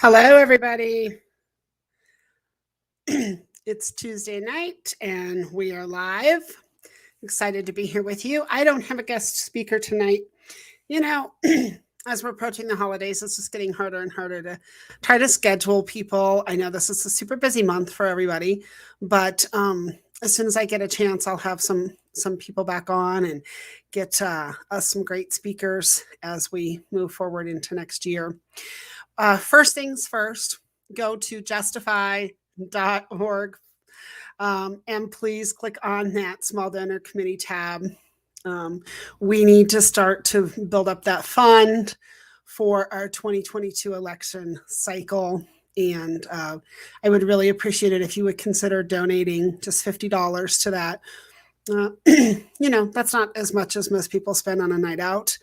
Hello, everybody. It's Tuesday night and we are live. Excited to be here with you. I don't have a guest speaker tonight. As we're approaching the holidays, it's just getting harder and harder to try to schedule people. I know this is a super busy month for everybody, but as soon as I get a chance, I'll have some people back on and get us some great speakers as we move forward into next year. First things first, go to justify.org and please click on that small donor committee tab. We need to start to build up that fund for our 2022 election cycle. And I would really appreciate it if you would consider donating just $50 to that. That's not as much as most people spend on a night out.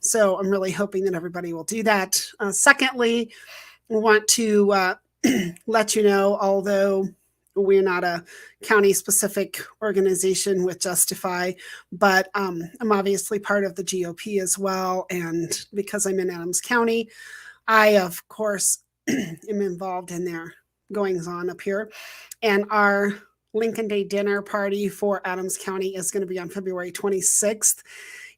So I'm really hoping that everybody will do that. Secondly, I want to let you know, although we're not a county-specific organization with Justify, but I'm obviously part of the GOP as well. And because I'm in Adams County, I, of course, am involved in their goings-on up here. And our Lincoln Day dinner party for Adams County is going to be on February 26th.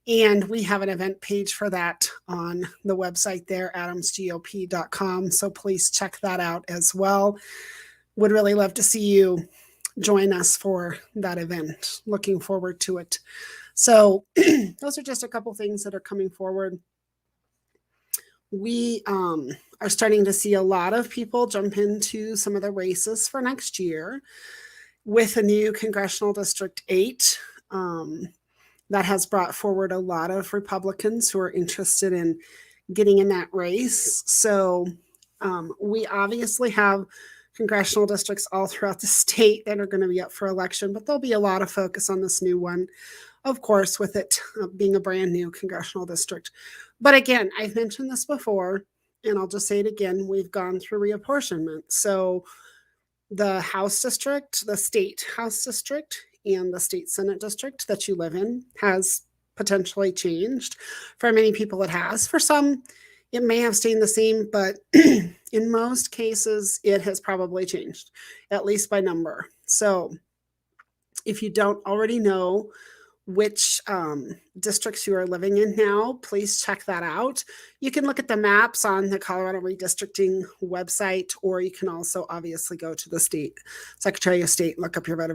And we have an event page for that on the website there, adamsgop.com. So please check that out as well. Would really love to see you join us for that event. Looking forward to it. So those are just a couple things that are coming forward. We are starting to see a lot of people jump into some of the races for next year with a new Congressional District 8. That has brought forward a lot of Republicans who are interested in getting in that race. So we obviously have congressional districts all throughout the state that are going to be up for election, but there'll be a lot of focus on this new one, of course, with it being a brand new congressional district. But again, I've mentioned this before, and I'll just say it again, we've gone through reapportionment. So the House district, the state House district, and the state Senate district that you live in has potentially changed. For many people, it has. For some, it may have stayed the same, but in most cases, it has probably changed, at least by number. So if you don't already know which districts you are living in now, please check that out. You can look at the maps on the Colorado Redistricting website, or you can also obviously go to the state Secretary of State, look up your voter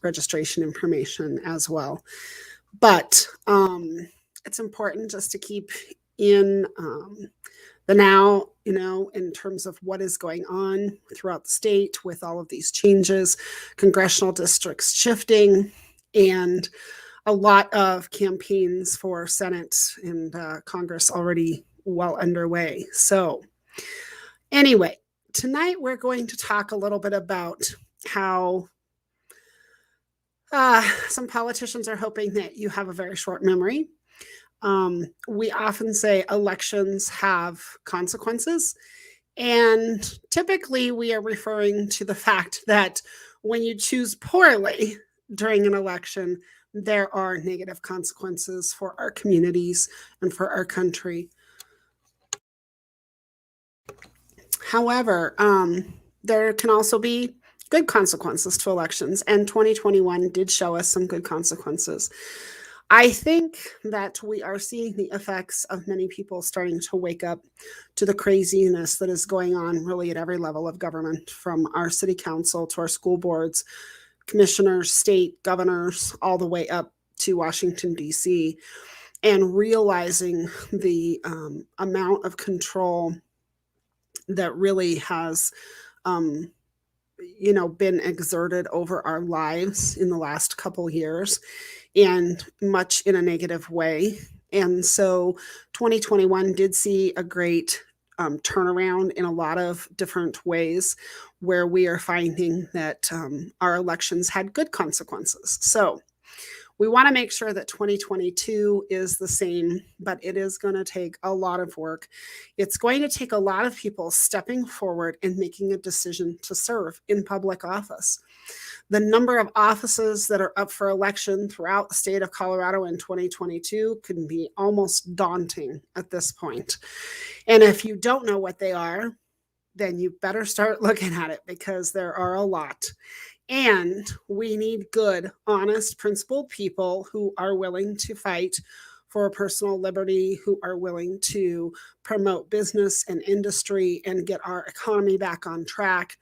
registration information as well. But it's important just to keep in the now, in terms of what is going on throughout the state with all of these changes, congressional districts shifting, and a lot of campaigns for Senate and Congress already well underway. So anyway, tonight we're going to talk a little bit about how some politicians are hoping that you have a very short memory. We often say elections have consequences, and typically we are referring to the fact that when you choose poorly during an election, there are negative consequences for our communities and for our country. However, there can also be good consequences to elections, and 2021 did show us some good consequences. I think that we are seeing the effects of many people starting to wake up to the craziness that is going on really at every level of government, from our city council to our school boards, commissioners, state governors, all the way up to Washington, D.C., and realizing the amount of control that really has, been exerted over our lives in the last couple years, and much in a negative way. And so 2021 did see a great turnaround in a lot of different ways, where we are finding that our elections had good consequences. So We want to make sure that 2022 is the same, but it is going to take a lot of work. It's going to take a lot of people stepping forward and making a decision to serve in public office. The number of offices that are up for election throughout the state of Colorado in 2022 can be almost daunting at this point. And if you don't know what they are, then you better start looking at it, because there are a lot. And we need good, honest, principled people who are willing to fight for personal liberty, who are willing to promote business and industry and get our economy back on track.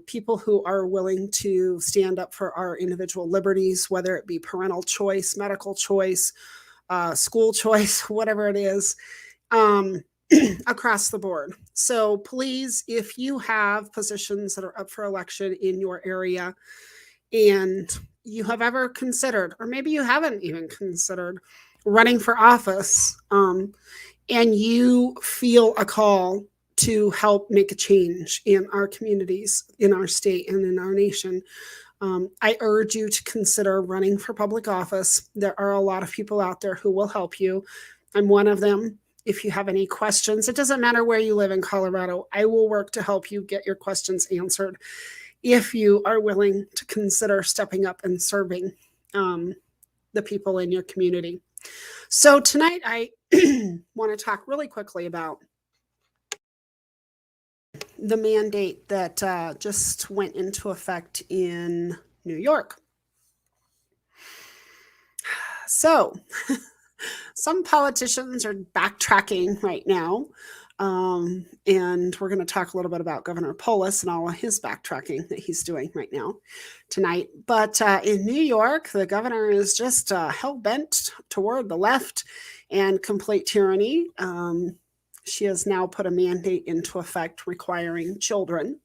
People who are willing to stand up for our individual liberties, whether it be parental choice, medical choice, school choice, whatever it is. Across the board. So please, if you have positions that are up for election in your area and you have ever considered, or maybe you haven't even considered running for office, and you feel a call to help make a change in our communities, in our state, and in our nation, I urge you to consider running for public office. There are a lot of people out there who will help you. I'm one of them. If you have any questions, it doesn't matter where you live in Colorado, I will work to help you get your questions answered if you are willing to consider stepping up and serving the people in your community. So tonight I want to talk really quickly about the mandate that just went into effect in New York. So some politicians are backtracking right now. And we're going to talk a little bit about Governor Polis and all of his backtracking that he's doing right now tonight. But in New York, the governor is just hell-bent toward the left and complete tyranny. She has now put a mandate into effect requiring children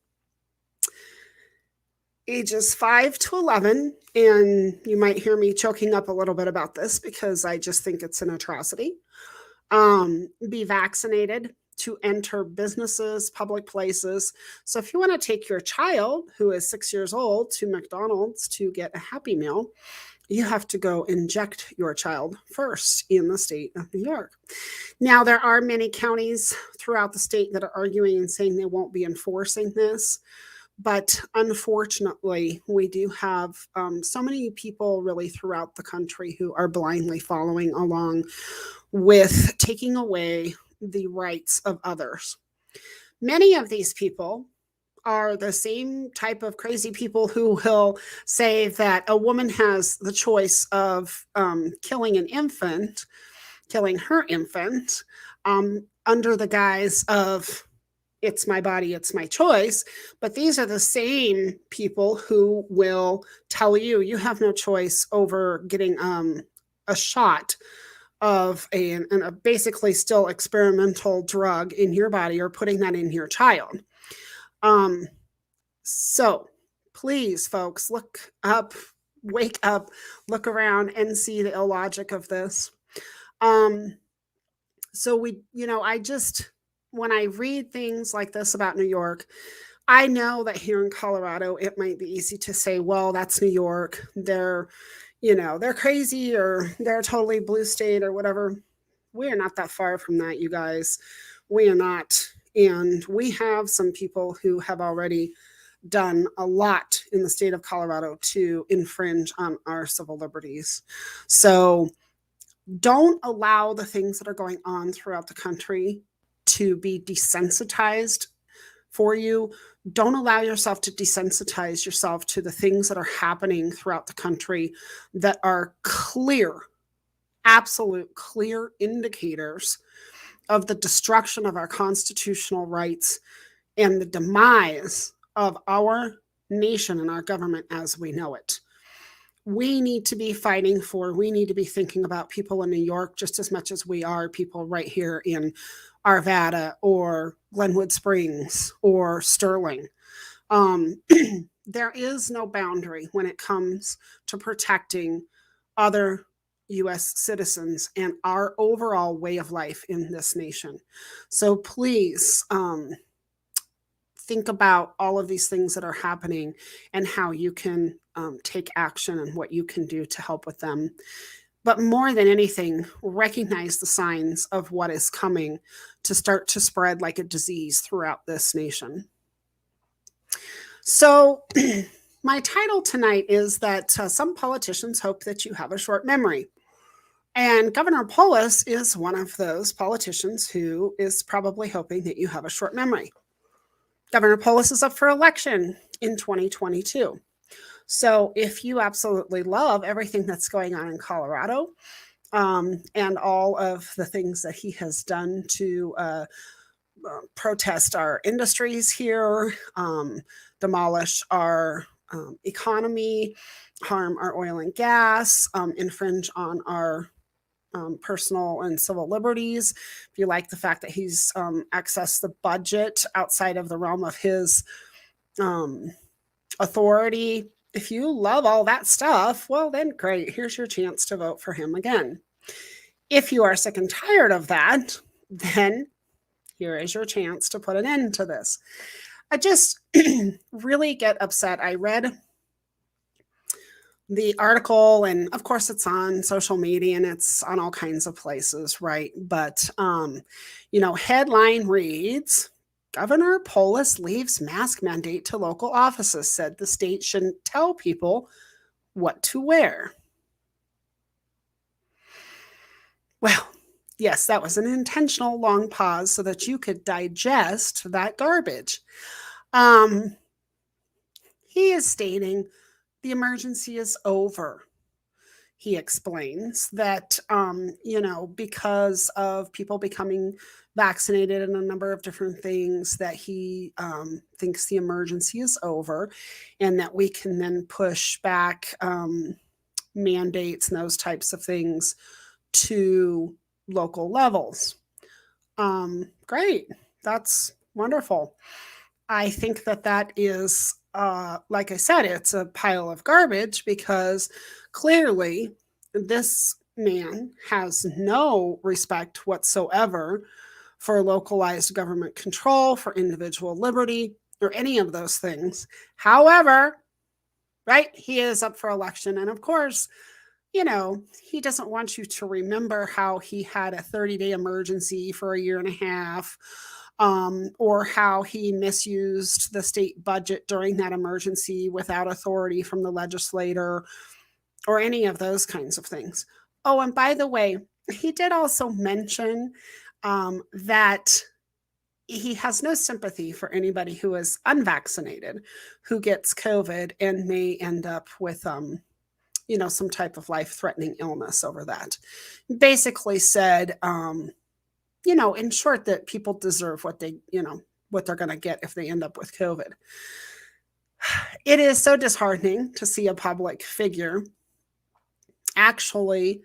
ages 5 to 11, and you might hear me choking up a little bit about this because I just think it's an atrocity, be vaccinated to enter businesses, public places. So if you want to take your child who is 6 years old to McDonald's to get a Happy Meal, you have to go inject your child first in the state of New York. Now, there are many counties throughout the state that are arguing and saying they won't be enforcing this. But unfortunately, we do have so many people really throughout the country who are blindly following along with taking away the rights of others. Many of these people are the same type of crazy people who will say that a woman has the choice of killing her infant, under the guise of it's my body, it's my choice. But these are the same people who will tell you you have no choice over getting a shot of a basically still experimental drug in your body or putting that in your child. So please, folks, look up, wake up, look around and see the illogic of this. So when I read things like this about New York, I know that here in Colorado, it might be easy to say, well, that's New York. They're crazy, or they're totally blue state or whatever. We are not that far from that, you guys. We are not. And we have some people who have already done a lot in the state of Colorado to infringe on our civil liberties. So don't allow the things that are going on throughout the country to be desensitized for you. Don't allow yourself to desensitize yourself to the things that are happening throughout the country that are clear, absolute clear indicators of the destruction of our constitutional rights and the demise of our nation and our government as we know it. We need to be we need to be thinking about people in New York just as much as we are people right here in Arvada or Glenwood Springs or Sterling. There is no boundary when it comes to protecting other U.S. citizens and our overall way of life in this nation. So please think about all of these things that are happening and how you can take action and what you can do to help with them. But more than anything, recognize the signs of what is coming to start to spread like a disease throughout this nation. So, my title tonight is that some politicians hope that you have a short memory. And Governor Polis is one of those politicians who is probably hoping that you have a short memory. Governor Polis is up for election in 2022. So if you absolutely love everything that's going on in Colorado and all of the things that he has done to protest our industries here, demolish our economy, harm our oil and gas, infringe on our personal and civil liberties. If you like the fact that he's accessed the budget outside of the realm of his authority, if you love all that stuff, well, then great. Here's your chance to vote for him again. If you are sick and tired of that, then here is your chance to put an end to this. I just really get upset. I read the article, and of course it's on social media and it's on all kinds of places, right? But headline reads, Governor Polis leaves mask mandate to local offices, said the state shouldn't tell people what to wear. Well, yes, that was an intentional long pause so that you could digest that garbage. He is stating the emergency is over. He explains that, because of people becoming vaccinated and a number of different things, that he thinks the emergency is over and that we can then push back mandates and those types of things to local levels. Great. That's wonderful. I think that is, like I said, it's a pile of garbage because clearly this man has no respect whatsoever for localized government control, for individual liberty, or any of those things. However, right, he is up for election. And of course, he doesn't want you to remember how he had a 30-day emergency for a year and a half, or how he misused the state budget during that emergency without authority from the legislator, or any of those kinds of things. Oh, and by the way, he did also mention that he has no sympathy for anybody who is unvaccinated, who gets COVID and may end up with some type of life-threatening illness over that. Basically said, in short, that people deserve what they're going to get if they end up with COVID. It is so disheartening to see a public figure actually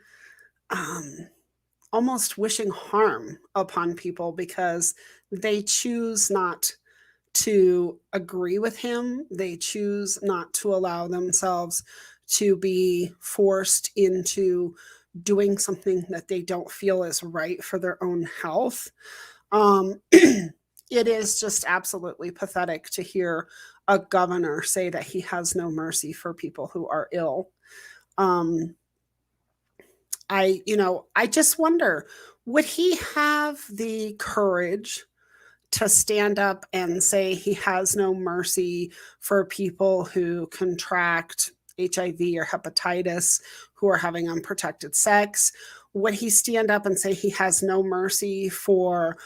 almost wishing harm upon people because they choose not to agree with him. They choose not to allow themselves to be forced into doing something that they don't feel is right for their own health. It is just absolutely pathetic to hear a governor say that he has no mercy for people who are ill. I just wonder, would he have the courage to stand up and say he has no mercy for people who contract HIV or hepatitis, who are having unprotected sex? Would he stand up and say he has no mercy for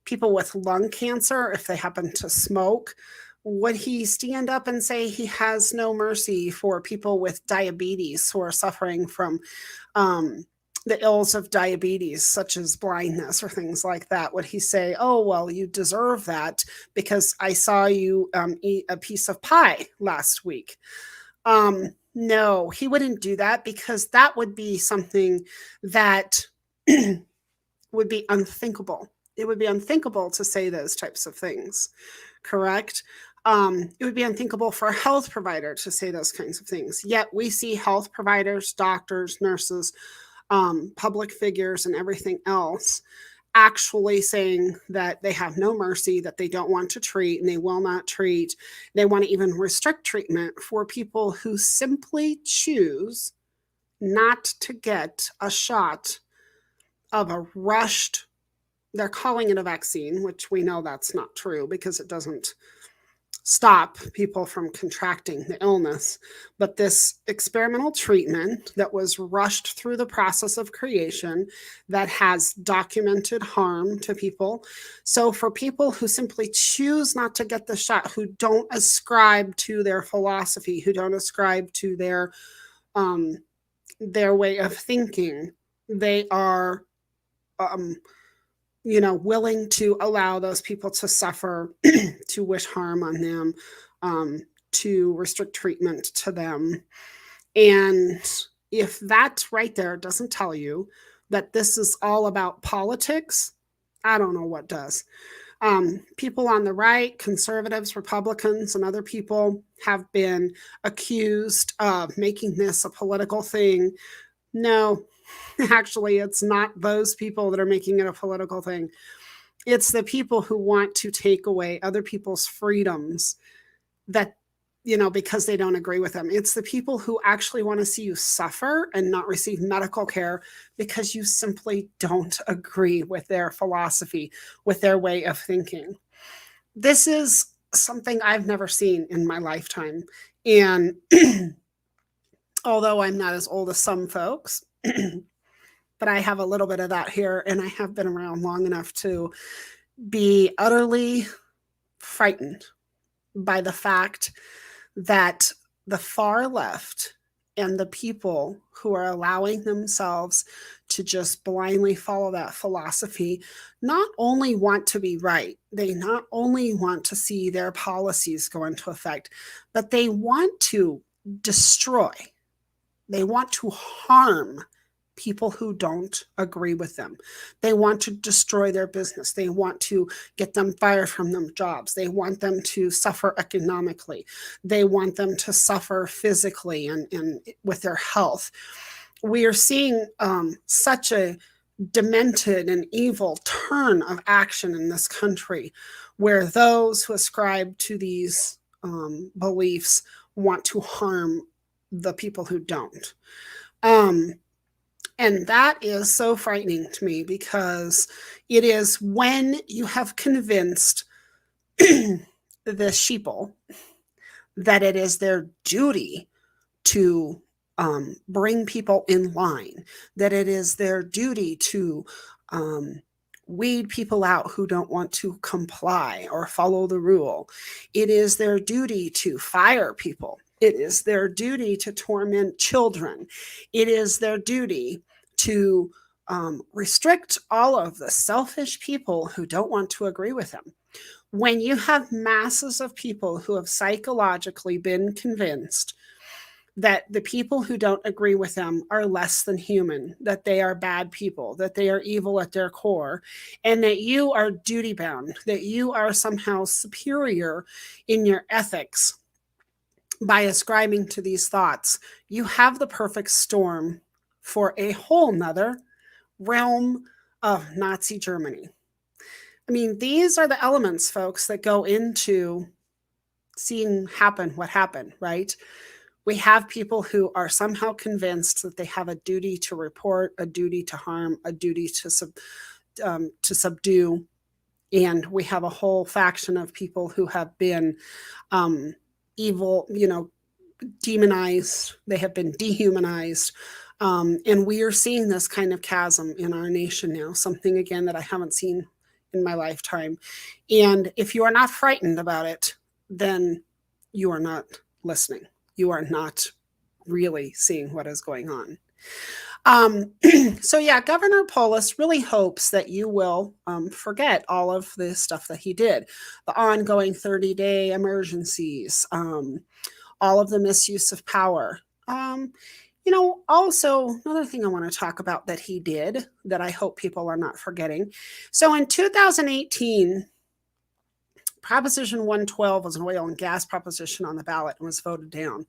people with lung cancer if they happen to smoke? Would he stand up and say he has no mercy for people with diabetes who are suffering from the ills of diabetes, such as blindness or things like that? Would he say, oh, well, you deserve that because I saw you eat a piece of pie last week? No, he wouldn't do that because that would be something that would be unthinkable. It would be unthinkable to say those types of things, correct? It would be unthinkable for a health provider to say those kinds of things. Yet we see health providers, doctors, nurses, public figures, and everything else actually saying that they have no mercy, that they don't want to treat and they will not treat. They want to even restrict treatment for people who simply choose not to get a shot of a rushed, they're calling it a vaccine, which we know that's not true because it doesn't stop people from contracting the illness. But this experimental treatment that was rushed through the process of creation that has documented harm to people. So for people who simply choose not to get the shot, who don't ascribe to their philosophy, who don't ascribe to their way of thinking, they are willing to allow those people to suffer, to wish harm on them, to restrict treatment to them. And if that right there doesn't tell you that this is all about politics, I don't know what does. People on the right, conservatives, Republicans, and other people have been accused of making this a political thing. No, actually, it's not those people that are making it a political thing. It's the people who want to take away other people's freedoms that, because they don't agree with them. It's the people who actually want to see you suffer and not receive medical care because you simply don't agree with their philosophy, with their way of thinking. This is something I've never seen in my lifetime. And although I'm not as old as some folks, but I have a little bit of that here, and I have been around long enough to be utterly frightened by the fact that the far left and the people who are allowing themselves to just blindly follow that philosophy not only want to be right, they not only want to see their policies go into effect, but they want to destroy, they want to harm people who don't agree with them. They want to destroy their business. They want to get them fired from their jobs. They want them to suffer economically. They want them to suffer physically and with their health. We are seeing such a demented and evil turn of action in this country where those who ascribe to these beliefs want to harm the people who don't. And that is so frightening to me because it is when you have convinced the sheeple that it is their duty to bring people in line, that it is their duty to weed people out who don't want to comply or follow the rule. It is their duty to fire people. It is their duty to torment children. It is their duty to restrict all of the selfish people who don't want to agree with them. When you have masses of people who have psychologically been convinced that the people who don't agree with them are less than human, that they are bad people, that they are evil at their core, and that you are duty bound, that you are somehow superior in your ethics by ascribing to these thoughts, you have the perfect storm for a whole nother realm of Nazi Germany. I mean, these are the elements, folks, that go into seeing happen what happened, right? We have people who are somehow convinced that they have a duty to report, a duty to harm, a duty to subdue. And we have a whole faction of people who have been evil, demonized. They have been dehumanized. And we are seeing this kind of chasm in our nation now, something, again, that I haven't seen in my lifetime. And if you are not frightened about it, then you are not listening. You are not really seeing what is going on. So yeah, Governor Polis really hopes that you will forget all of the stuff that he did, the ongoing 30-day emergencies, all of the misuse of power. Also, another thing I want to talk about that he did that I hope people are not forgetting. So in 2018, Proposition 112 was an oil and gas proposition on the ballot and was voted down.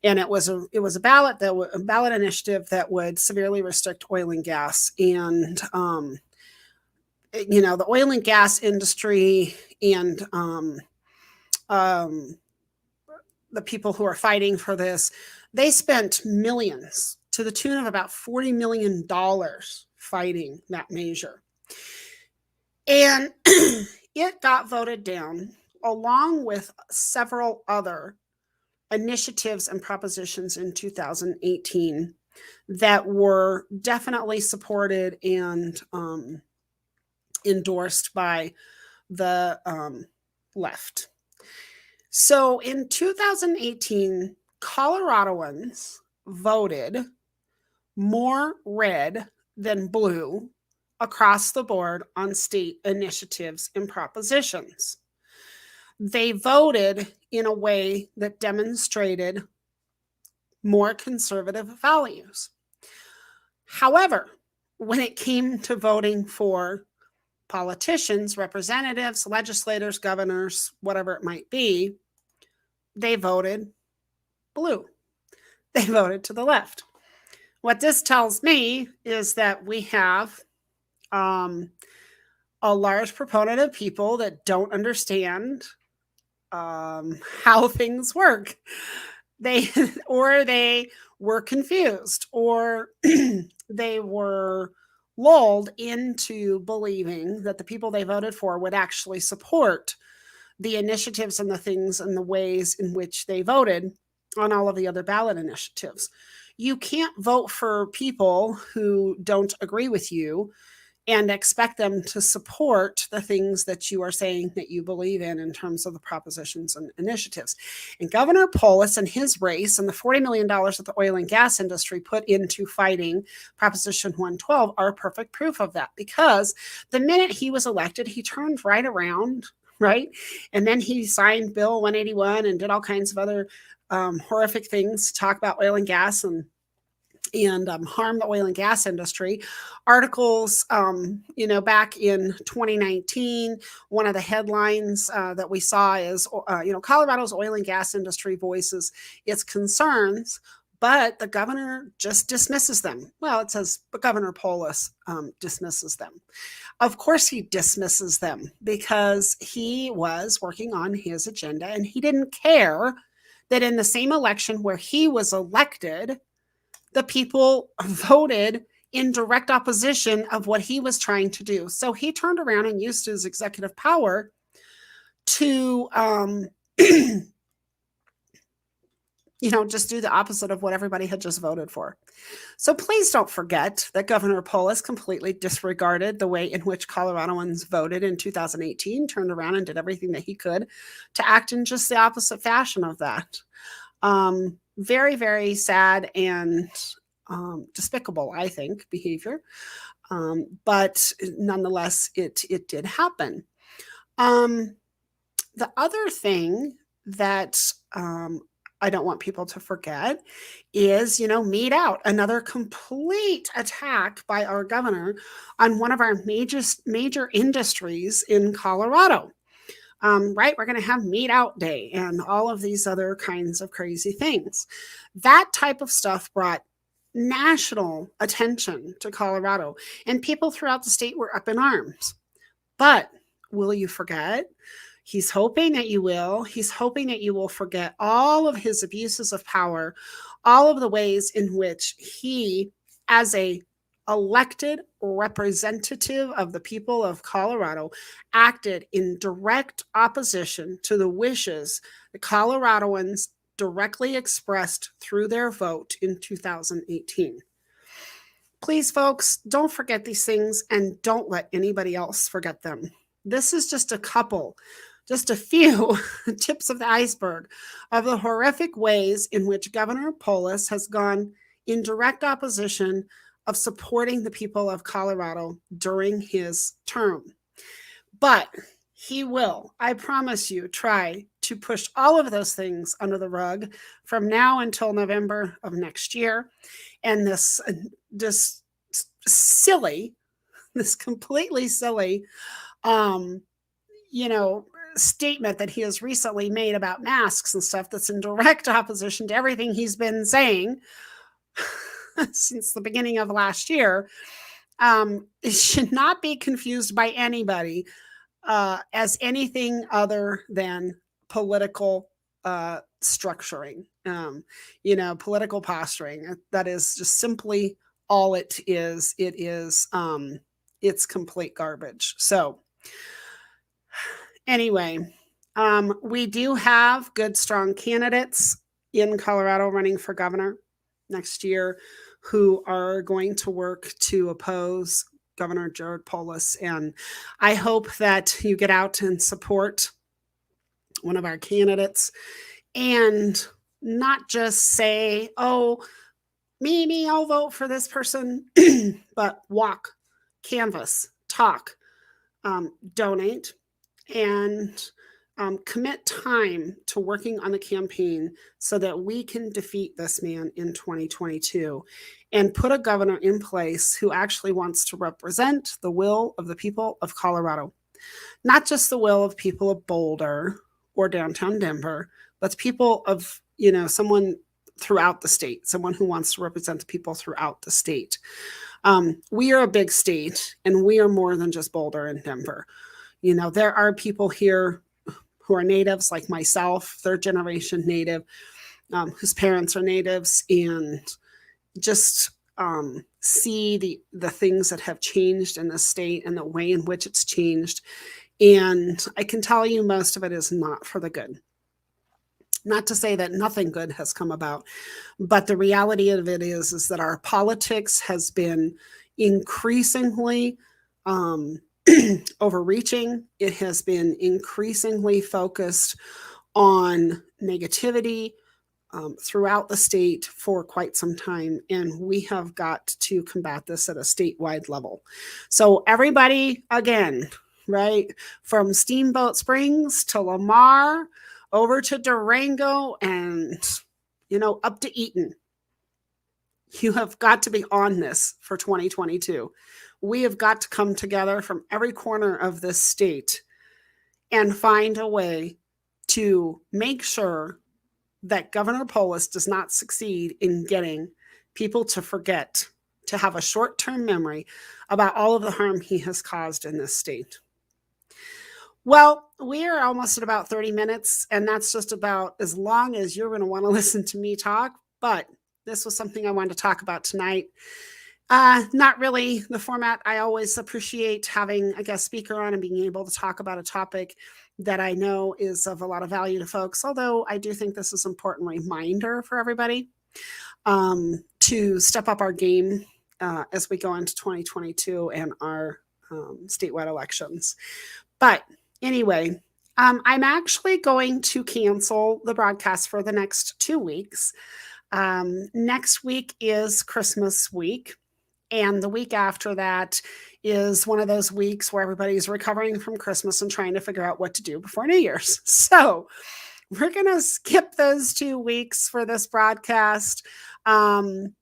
And it was a ballot initiative that would severely restrict oil and gas. And the oil and gas industry and the people who are fighting for this, they spent millions to the tune of about $40 million fighting that measure. And it got voted down along with several other initiatives and propositions in 2018 that were definitely supported and endorsed by the left. So in 2018, Coloradoans voted more red than blue across the board on state initiatives and propositions. They voted in a way that demonstrated more conservative values. However, when it came to voting for politicians, representatives, legislators, governors, whatever it might be, they voted blue. They voted to the left. What this tells me is that we have a large proponent of people that don't understand how things work. They were confused, or they were lulled into believing that the people they voted for would actually support the initiatives and the things and the ways in which they voted on all of the other ballot initiatives. You can't vote for people who don't agree with you and expect them to support the things that you are saying that you believe in terms of the propositions and initiatives. And Governor Polis and his race and the $40 million that the oil and gas industry put into fighting Proposition 112 are perfect proof of that, because the minute he was elected, he turned right around, right? And then he signed Bill 181 and did all kinds of other horrific things to talk about oil and gas and harm the oil and gas industry. Articles, back in 2019, one of the headlines that we saw is, Colorado's oil and gas industry voices its concerns, but the governor just dismisses them. Well, it says, but Governor Polis dismisses them. Of course he dismisses them, because he was working on his agenda, and he didn't care that in the same election where he was elected, the people voted in direct opposition of what he was trying to do. So he turned around and used his executive power to, just do the opposite of what everybody had just voted for. So please don't forget that Governor Polis completely disregarded the way in which Coloradoans voted in 2018, turned around and did everything that he could to act in just the opposite fashion of that. Very, very sad and despicable, I think, behavior. But nonetheless, it did happen. The other thing that I don't want people to forget is, Meat Out, another complete attack by our governor on one of our major industries in Colorado. Right? We're going to have Meat Out Day and all of these other kinds of crazy things. That type of stuff brought national attention to Colorado, and people throughout the state were up in arms. But will you forget? He's hoping that you will. He's hoping that you will forget all of his abuses of power, all of the ways in which he, as a elected representative of the people of Colorado, acted in direct opposition to the wishes the Coloradoans directly expressed through their vote in 2018. Please, folks, don't forget these things, and don't let anybody else forget them. This is just a few tips of the iceberg of the horrific ways in which Governor Polis has gone in direct opposition of supporting the people of Colorado during his term. But he will, I promise you, try to push all of those things under the rug from now until November of next year. And this completely silly, statement that he has recently made about masks and stuff that's in direct opposition to everything he's been saying since the beginning of last year, It should not be confused by anybody as anything other than political structuring, political posturing. That is just simply all it is. It's complete garbage. So anyway, we do have good, strong candidates in Colorado running for governor next year who are going to work to oppose Governor Jared Polis. And I hope that you get out and support one of our candidates and not just say, oh, me, I'll vote for this person, but walk, canvass, talk, donate, and commit time to working on the campaign so that we can defeat this man in 2022 and put a governor in place who actually wants to represent the will of the people of Colorado, not just the will of people of Boulder or downtown Denver, but people of, someone throughout the state, someone who wants to represent the people throughout the state. We are a big state, and we are more than just Boulder and Denver. There are people here who are natives like myself, third generation native, whose parents are natives, and just see the things that have changed in the state and the way in which it's changed. And I can tell you most of it is not for the good. Not to say that nothing good has come about, but the reality of it is that our politics has been increasingly overreaching. It has been increasingly focused on negativity throughout the state for quite some time, and we have got to combat this at a statewide level. So everybody, again, right, from Steamboat Springs to Lamar, over to Durango, and up to Eaton, you have got to be on this for 2022. We have got to come together from every corner of this state and find a way to make sure that Governor Polis does not succeed in getting people to forget, to have a short-term memory about all of the harm he has caused in this state. Well, we are almost at about 30 minutes, and that's just about as long as you're going to want to listen to me talk, but this was something I wanted to talk about tonight. Not really the format. I always appreciate having a guest speaker on and being able to talk about a topic that I know is of a lot of value to folks, although I do think this is an important reminder for everybody to step up our game as we go into 2022 and our statewide elections. But anyway, I'm actually going to cancel the broadcast for the next 2 weeks. Next week is Christmas week. And the week after that is one of those weeks where everybody's recovering from Christmas and trying to figure out what to do before New Year's. So we're going to skip those 2 weeks for this broadcast. And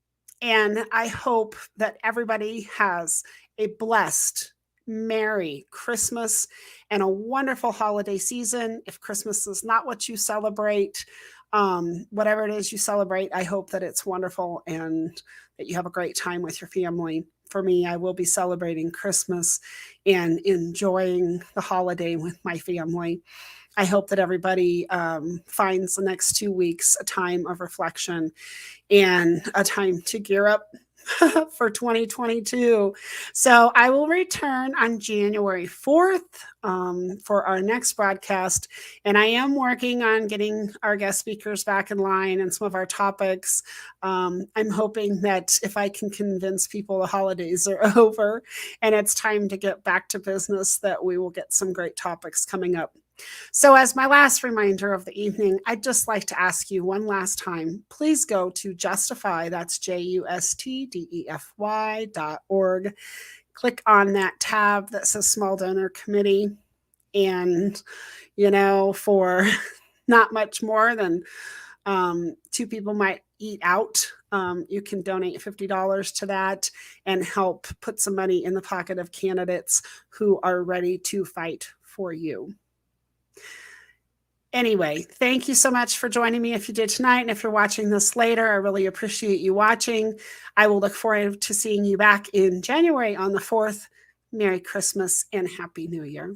I hope that everybody has a blessed, Merry Christmas and a wonderful holiday season. If Christmas is not what you celebrate, whatever it is you celebrate, I hope that it's wonderful and that you have a great time with your family. For me, I will be celebrating Christmas and enjoying the holiday with my family. I hope that everybody finds the next 2 weeks a time of reflection and a time to gear up for 2022. So I will return on January 4th for our next broadcast. And I am working on getting our guest speakers back in line and some of our topics. I'm hoping that if I can convince people the holidays are over and it's time to get back to business, that we will get some great topics coming up. So as my last reminder of the evening, I'd just like to ask you one last time, please go to Justify, that's JUSTDEFY.org. Click on that tab that says Small Donor Committee. And, for not much more than 2 people might eat out, you can donate $50 to that and help put some money in the pocket of candidates who are ready to fight for you. Anyway, thank you so much for joining me if you did tonight. And if you're watching this later, I really appreciate you watching. I will look forward to seeing you back in January on the 4th. Merry Christmas and Happy New Year.